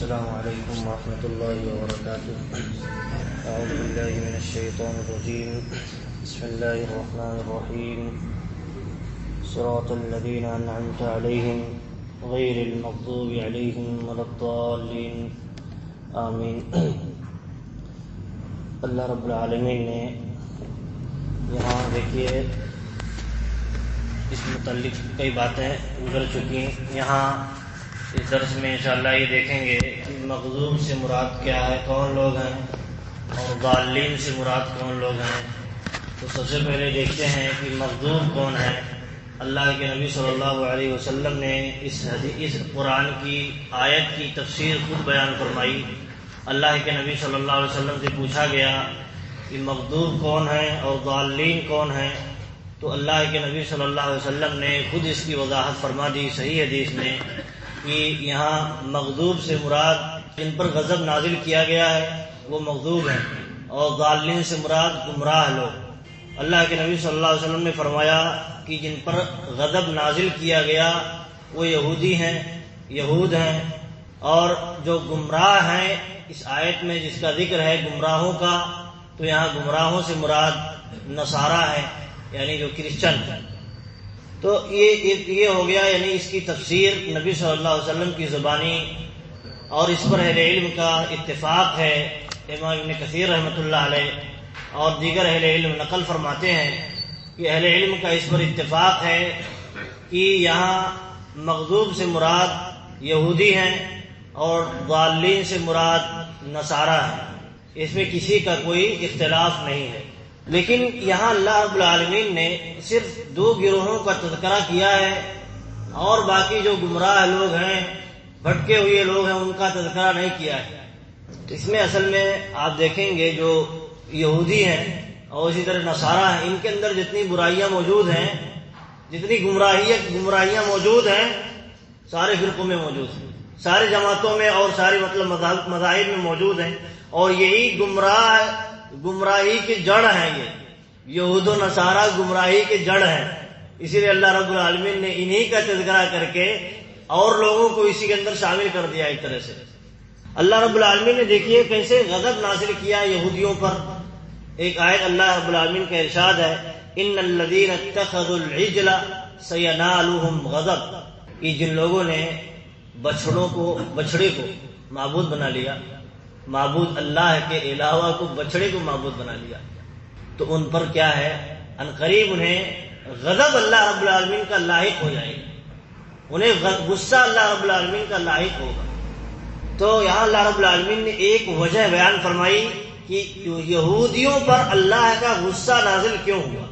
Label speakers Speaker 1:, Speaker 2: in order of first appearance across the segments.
Speaker 1: السلام علیکم ورحمۃ اللہ وبرکاتہ۔ اعوذ باللہ من الشیطان الرجیم، بسم اللہ الرحمن الرحیم۔ صراط الذین انعمت علیہم غیر المغضوب علیہم ولا الضالین، آمین۔ اللہ رب العالمین نے یہاں دیکھیے اس متعلق کئی باتیں گزر چکی ہیں۔ یہاں اس درس میں انشاءاللہ یہ دیکھیں گے کہ مغضوب سے مراد کیا ہے، کون لوگ ہیں، اور ضالین سے مراد کون لوگ ہیں۔ تو سب سے پہلے دیکھتے ہیں کہ مغضوب کون ہے۔ اللہ کے نبی صلی اللہ علیہ وسلم نے اس قرآن کی آیت کی تفسیر خود بیان فرمائی۔ اللہ کے نبی صلی اللہ علیہ وسلم سے پوچھا گیا کہ مغضوب کون ہے اور ضالین کون ہیں، تو اللہ کے نبی صلی اللہ علیہ وسلم نے خود اس کی وضاحت فرما دی صحیح حدیث میں کہ یہاں مغضوب سے مراد جن پر غضب نازل کیا گیا ہے وہ مغضوب ہیں، اور ضالین سے مراد گمراہ لوگ۔ اللہ کے نبی صلی اللہ علیہ وسلم نے فرمایا کہ جن پر غضب نازل کیا گیا وہ یہودی ہیں، یہود ہیں، اور جو گمراہ ہیں اس آیت میں جس کا ذکر ہے گمراہوں کا، تو یہاں گمراہوں سے مراد نصارہ ہے، یعنی جو کرسچن ہیں۔ تو یہ ہو گیا، یعنی اس کی تفسیر نبی صلی اللہ علیہ وسلم کی زبانی، اور اس پر اہل علم کا اتفاق ہے۔ امام ابن کثیر رحمۃ اللہ علیہ اور دیگر اہل علم نقل فرماتے ہیں کہ اہل علم کا اس پر اتفاق ہے کہ یہاں مغضوب سے مراد یہودی ہیں اور ضالین سے مراد نصارہ ہیں، اس میں کسی کا کوئی اختلاف نہیں ہے۔ لیکن یہاں اللہ رب العالمین نے صرف دو گروہوں کا تذکرہ کیا ہے، اور باقی جو گمراہ لوگ ہیں، بھٹکے ہوئے لوگ ہیں، ان کا تذکرہ نہیں کیا ہے۔ تو اس میں اصل میں آپ دیکھیں گے جو یہودی ہیں اور اسی طرح نصارہ ہیں، ان کے اندر جتنی برائیاں موجود ہیں، جتنی گمراہیاں موجود ہیں، سارے فرقوں میں موجود ہیں، سارے جماعتوں میں اور سارے مذاہب میں موجود ہیں، اور یہی گمراہی کی جڑ ہیں۔ یہ یہود و نصارہ گمراہی کی جڑ ہیں، اسی لیے اللہ رب العالمین نے انہی کا تذکرہ کر کے اور لوگوں کو اسی کے اندر شامل کر دیا ایک طرح سے۔ اللہ رب العالمین نے دیکھیے کیسے غضب نازل کیا یہودیوں پر۔ ایک آیت اللہ رب العالمین کا ارشاد ہے، ان الذین اتخذوا العجل سینالهم غضب، یہ جن لوگوں نے بچھڑے کو معبود بنا لیا، معبود اللہ کے علاوہ کو بچڑے کو معبود بنا لیا، تو ان پر کیا ہے، عنقریب انہیں غضب اللہ رب العالمین کا لاحق ہو جائے گا، انہیں غصہ اللہ رب العالمین کا لاحق ہوگا۔ تو یہاں اللہ رب العالمین نے ایک وجہ بیان فرمائی کہ یہودیوں پر اللہ کا غصہ نازل کیوں ہوا۔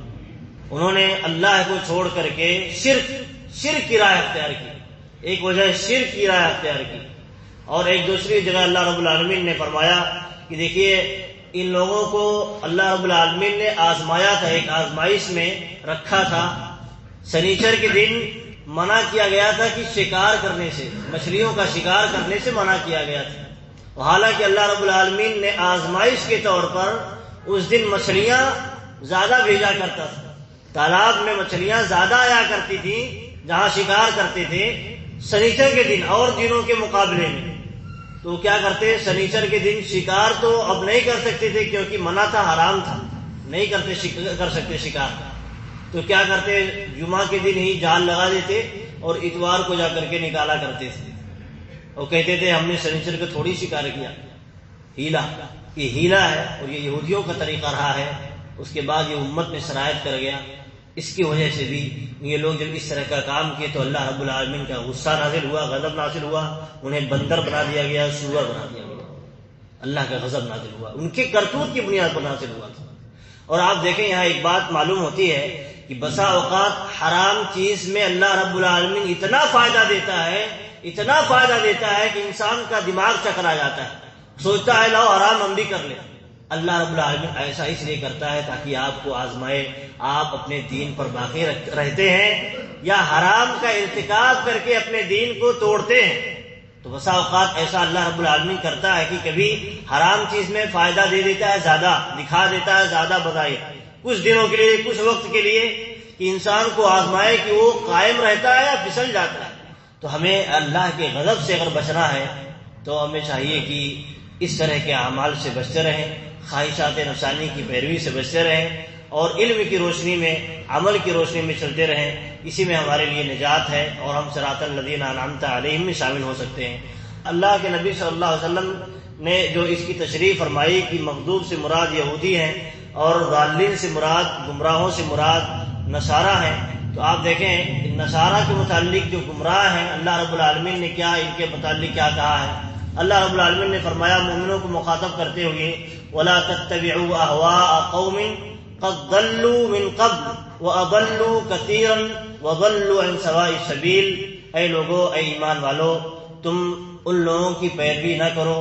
Speaker 1: انہوں نے اللہ کو چھوڑ کر کے شرک کی راہ اختیار کی، ایک وجہ شرک کی راہ اختیار کی، اور ایک دوسری جگہ اللہ رب العالمین نے فرمایا کہ دیکھیے ان لوگوں کو اللہ رب العالمین نے آزمایا تھا، ایک آزمائش میں رکھا تھا۔ سنیچر کے دن منع کیا گیا تھا کہ شکار کرنے سے، مچھلیوں کا شکار کرنے سے منع کیا گیا تھا، حالانکہ اللہ رب العالمین نے آزمائش کے طور پر اس دن مچھلیاں زیادہ بھیجا کرتا تھا، تالاب میں مچھلیاں زیادہ آیا کرتی تھیں جہاں شکار کرتے تھے سنیچر کے دن اور دنوں کے مقابلے میں۔ تو کیا کرتے، سنیچر کے دن شکار تو اب نہیں کر سکتے تھے کیونکہ منع تھا، حرام تھا، نہیں کر سکتے شکار، تو کیا کرتے، جمعہ کے دن ہی جال لگا دیتے اور اتوار کو جا کر کے نکالا کرتے تھے، اور کہتے تھے ہم نے سنیچر کو تھوڑی شکار کیا، ہیلا، یہ ہیلا ہے، اور یہ یہودیوں کا طریقہ رہا ہے۔ اس کے بعد یہ امت میں شرائط کر گیا، اس کی وجہ سے بھی یہ لوگ جب اس طرح کا کام کیے تو اللہ رب العالمین کا غصہ نازل ہوا، غضب نازل ہوا، انہیں بندر بنا دیا گیا، سور بنا دیا گیا، اللہ کا غضب نازل ہوا، ان کے کرتوت کی بنیاد پر نازل ہوا تھا۔ اور آپ دیکھیں یہاں ایک بات معلوم ہوتی ہے کہ بسا اوقات حرام چیز میں اللہ رب العالمین اتنا فائدہ دیتا ہے کہ انسان کا دماغ چکرا جاتا ہے، سوچتا ہے لاؤ حرام ہم بھی کر لیں۔ اللہ رب العالمین ایسا اس لیے کرتا ہے تاکہ آپ کو آزمائے، آپ اپنے دین پر باقی رہتے ہیں یا حرام کا ارتکاب کر کے اپنے دین کو توڑتے ہیں۔ تو بسا اوقات ایسا اللہ رب العالمین کرتا ہے کہ کبھی حرام چیز میں فائدہ دے دیتا ہے، زیادہ دکھا دیتا ہے، زیادہ بظاہر، کچھ دنوں کے لیے، کچھ وقت کے لیے، کہ انسان کو آزمائے کہ وہ قائم رہتا ہے یا پھسل جاتا ہے۔ تو ہمیں اللہ کے غضب سے اگر بچنا ہے تو ہمیں چاہیے کہ اس طرح کے اعمال سے بچتے رہیں، خواہشات نفسانی کی پیروی سے بچتے رہیں، اور علم کی روشنی میں، عمل کی روشنی میں چلتے رہیں۔ اسی میں ہمارے لیے نجات ہے، اور ہم صراط الذین انعمت علیہم میں شامل ہو سکتے ہیں۔ اللہ کے نبی صلی اللہ علیہ وسلم نے جو اس کی تشریح فرمائی کہ مغضوب سے مراد یہودی ہیں اور ضالین سے مراد، گمراہوں سے مراد نصارہ ہیں، تو آپ دیکھیں نصارہ کے متعلق جو گمراہ ہیں، اللہ رب العالمین نے کیا ان کے متعلق کیا کہا ہے۔ اللہ رب العالمین نے فرمایا مومنوں کو مخاطب کرتے ہوئے، وَلَا تَتَّبِعُوا أَهْوَاءَ قَوْمٍ قَدْ ضَلُّوا مِنْ قَبْلُ وَأَضَلُّوا كَثِيرًا وَضَلُّوا عَنْ سَوَاءِ السَّبِيلِ۔ اے لوگو، اے ایمان والو، تم ان لوگوں کی پیروی نہ کرو،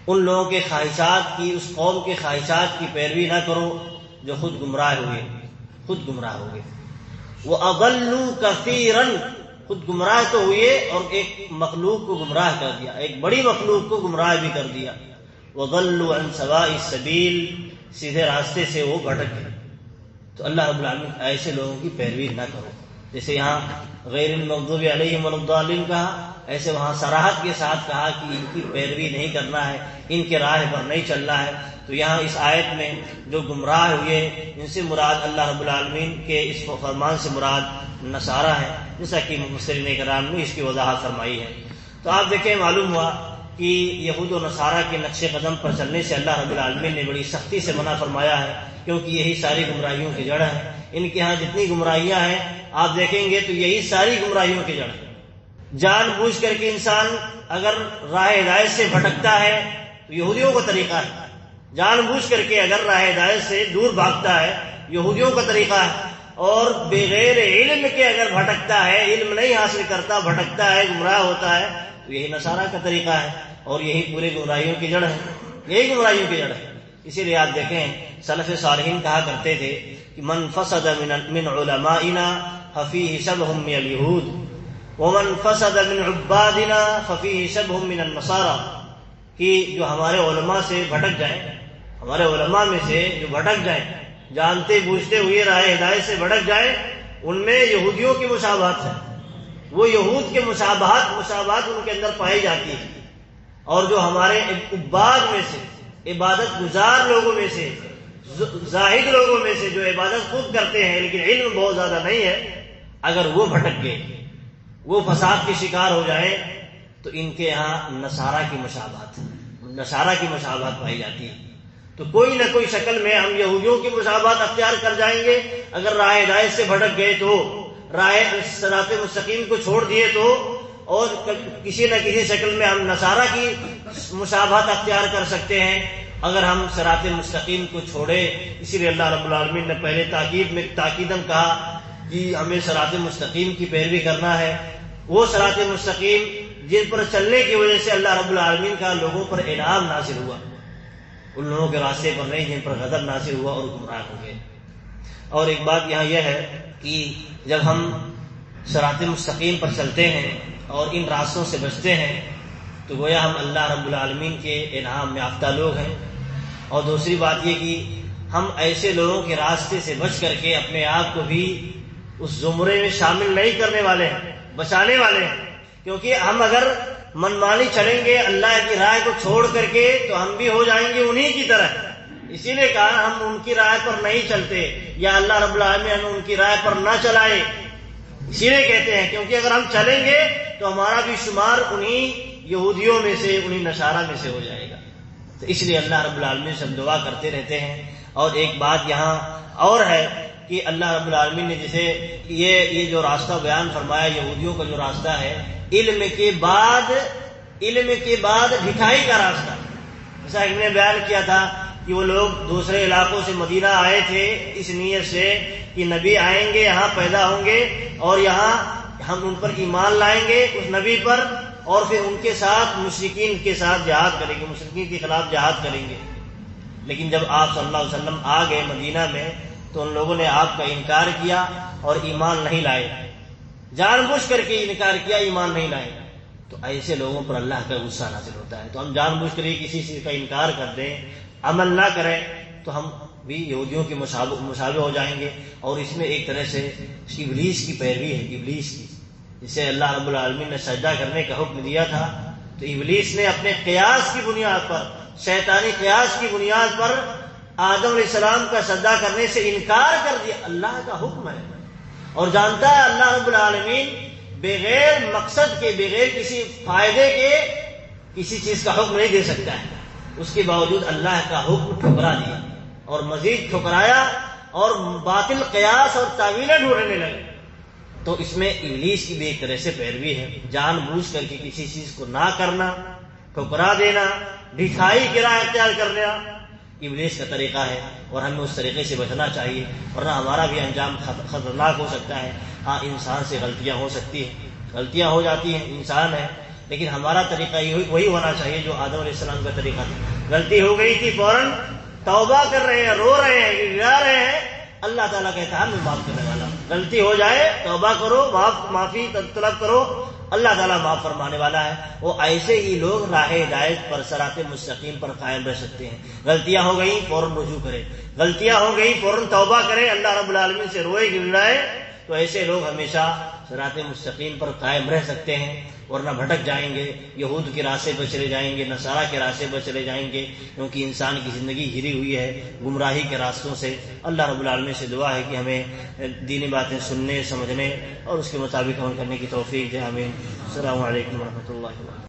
Speaker 1: ان لوگوں کے خواہشات کی، اس قوم کے خواہشات کی پیروی نہ کرو جو خود گمراہ ہوئے، خود گمراہ ہوئے۔ وَأَضَلُّوا كَثِيرًا، خود گمراہ تو ہوئے اور ایک مخلوق کو گمراہ کر دیا، ایک بڑی مخلوق کو گمراہ بھی کر دیا۔ وَضَلُّوا عَنْ سَوَاءِ السَّبِيلِ، سیدھے راستے سے وہ بھٹک گئے۔ تو اللہ رب العالمین ایسے لوگوں کی پیروی نہ کرو، جیسے یہاں غیر المغضوب علیہم ولا الضالین کہا، ایسے وہاں صراحت کے ساتھ کہا کہ ان کی پیروی نہیں کرنا ہے، ان کے راہ پر نہیں چلنا ہے۔ تو یہاں اس آیت میں جو گمراہ ہوئے ان سے مراد اللہ رب العالمین کے اس فرمان سے مراد نصارہ ہے، جیسا کہ مفسرین کرام نے اس کی وضاحت فرمائی ہے۔ تو آپ دیکھیں معلوم ہوا کہ یہود و نصارہ کے نقش قدم پر چلنے سے اللہ رب العالمین نے بڑی سختی سے منع فرمایا ہے، کیونکہ یہی ساری گمراہیوں کی جڑ ہے۔ ان کے ہاں جتنی گمراہیاں ہیں آپ دیکھیں گے تو یہی ساری گمراہیوں کی جڑ ہے۔ جان بوجھ کر کے انسان اگر راہ ہدایت سے بھٹکتا ہے تو یہودیوں کا طریقہ ہے، جان بوجھ کر کے اگر راہ ہدایت سے دور بھاگتا ہے یہودیوں کا طریقہ ہے، اور بغیر علم کے اگر بھٹکتا ہے، علم نہیں حاصل کرتا، بھٹکتا ہے، گمراہ ہوتا ہے، تو یہی نصارہ کا طریقہ ہے، اور یہی پورے گمراہیوں کی جڑ ہے، یہی گمراہیوں کی جڑ ہے۔ اسی لیے آپ دیکھیں سلف صالحین کہا کرتے تھے کہ من فسد من علمائنا ففیہ شبہ من الیہود ومن فسد من عبادنا ففیہ شبہ من النصارى، کہ جو ہمارے علماء سے بھٹک جائیں، ہمارے علماء میں سے جو بھٹک جائیں، جانتے بوجھتے ہوئے راہ ہدایت سے بھٹک جائیں، ان میں یہودیوں کی مشابہت ہے، وہ یہود کے مشابہت ان کے اندر پائی جاتی ہے۔ اور جو ہمارے عباد میں سے، عبادت گزار لوگوں میں سے، زاہد لوگوں میں سے جو عبادت خود کرتے ہیں لیکن علم بہت زیادہ نہیں ہے، اگر وہ بھٹک گئے، وہ فساد کے شکار ہو جائیں، تو ان کے یہاں نصارہ کی مشابہت پائی جاتی ہے۔ تو کوئی نہ کوئی شکل میں ہم یہودیوں کی مشابہت اختیار کر جائیں گے، اگر راہ ہدایت سے بھٹک گئے تو، راہ صراط مستقیم کو چھوڑ دیے تو، اور کسی نہ کسی شکل میں ہم نصارہ کی مشابہت اختیار کر سکتے ہیں اگر ہم صراط مستقیم کو چھوڑے۔ اسی لیے اللہ رب العالمین نے پہلے تاکیداً کہا کہ ہمیں صراط مستقیم کی پیروی کرنا ہے، وہ صراط مستقیم جن پر چلنے کی وجہ سے اللہ رب العالمین کا لوگوں پر انعام نازل ہوا، ان لوگوں کے راستے پر نہیں جن پر غضب نازل ہوا اور گمراہ ہو گئے۔ اور ایک بات یہاں یہ ہے کہ جب ہم صراط مستقیم پر چلتے ہیں اور ان راستوں سے بچتے ہیں تو گویا ہم اللہ رب العالمین کے انعام میں یافتہ لوگ ہیں۔ اور دوسری بات یہ کہ ہم ایسے لوگوں کے راستے سے بچ کر کے اپنے آپ کو بھی اس زمرے میں شامل نہیں کرنے والے ہیں، بچانے والے ہیں، کیونکہ ہم اگر منمانی چلیں گے اللہ کی راہ کو چھوڑ کر کے تو ہم بھی ہو جائیں گے انہی کی طرح۔ اسی لیے کہا ہم ان کی راہ پر نہیں چلتے، یا اللہ رب العالمین ہمیں ان کی راہ پر نہ چلائے، اسی لیے کہتے ہیں کیونکہ اگر ہم چلیں گے تو ہمارا بھی شمار انہی یہودیوں میں سے، انہی نصارہ میں سے ہو جائے گا۔ تو اس لیے اللہ رب العالمین سے ہم دعا کرتے رہتے ہیں۔ اور ایک بات یہاں اور ہے کہ اللہ رب العالمین نے جیسے یہ جو راستہ بیان فرمایا یہودیوں کا جو راستہ ہے، علم کے بعد ڈھٹائی کا راستہ، جیسا ہم نے بیان کیا تھا کہ وہ لوگ دوسرے علاقوں سے مدینہ آئے تھے اس نیت سے کہ نبی آئیں گے، یہاں پیدا ہوں گے اور یہاں ہم ان پر ایمان لائیں گے اس نبی پر، اور پھر ان کے ساتھ مشرکین کے ساتھ جہاد کریں گے، مشرکین کے خلاف جہاد کریں گے۔ لیکن جب آپ صلی اللہ علیہ وسلم آ گئے مدینہ میں تو ان لوگوں نے آپ کا انکار کیا اور ایمان نہیں لائے، جان بوجھ کر کے انکار کیا، ایمان نہیں لائے۔ تو ایسے لوگوں پر اللہ کا غصہ نازل ہوتا ہے۔ تو ہم جان بوجھ کر کسی چیز کا انکار کر دیں، عمل نہ کریں، تو ہم بھی یہودیوں کے مشابہ ہو جائیں گے۔ اور اس میں ایک طرح سے ابلیس کی پیروی ہے، ابلیس کی، جسے اللہ رب العالمین نے سجدہ کرنے کا حکم دیا تھا تو ابلیس نے اپنے قیاس کی بنیاد پر، شیطانی قیاس کی بنیاد پر آدم علیہ السلام کا سجدہ کرنے سے انکار کر دیا۔ اللہ کا حکم ہے اور جانتا ہے اللہ رب العالمین بغیر مقصد کے، بغیر کسی فائدے کے کسی چیز کا حکم نہیں دے سکتا ہے۔ اس کے باوجود اللہ کا حکم ٹھکرا دیا اور مزید ٹھکرایا اور باطل قیاس اور تعویلیں ڈھونڈنے لگے۔ تو اس میں ابلیس کی بھی ایک طرح سے پیروی ہے، جان بوجھ کر کے کسی چیز کو نہ کرنا، ٹھکرا دینا، ڈھیٹھائی کی راہ اختیار کر لینا ابلیس کا طریقہ ہے، اور ہمیں اس طریقے سے بچنا چاہیے، ورنہ ہمارا بھی انجام خطرناک ہو سکتا ہے۔ ہاں، انسان سے غلطیاں ہو سکتی ہیں، غلطیاں ہو جاتی ہیں، انسان ہے، لیکن ہمارا طریقہ وہی ہونا چاہیے جو آدم علیہ السلام کا طریقہ تھا۔ غلطی ہو گئی تھی، فوراً توبہ کر رہے ہیں، رو رہے ہیں، گڑگڑا رہے ہیں، اللہ تعالیٰ کہتا ہے میں معاف کرنے والا ہوں۔ غلطی ہو جائے توبہ کرو، معافی طلب کرو، اللہ تعالیٰ معاف فرمانے والا ہے۔ وہ ایسے ہی لوگ راہ ہدایت پر، صراط مستقیم پر قائم رہ سکتے ہیں۔ غلطیاں ہو گئی فوراً رجوع کرے، غلطیاں ہو گئی فوراً توبہ کرے، اللہ رب العالمین سے روئے گڑگڑائے، تو ایسے لوگ ہمیشہ صراط مستقیم پر قائم رہ سکتے ہیں، ورنہ بھٹک جائیں گے، یہود کے راستے پر چلے جائیں گے، نصارہ کے راستے پر چلے جائیں گے، کیونکہ انسان کی زندگی گھری ہوئی ہے گمراہی کے راستوں سے۔ اللہ رب العالمین سے دعا ہے کہ ہمیں دینی باتیں سننے، سمجھنے اور اس کے مطابق عمل کرنے کی توفیق دے۔ آمین۔ السلام علیکم ورحمۃ اللہ وبرکاتہ۔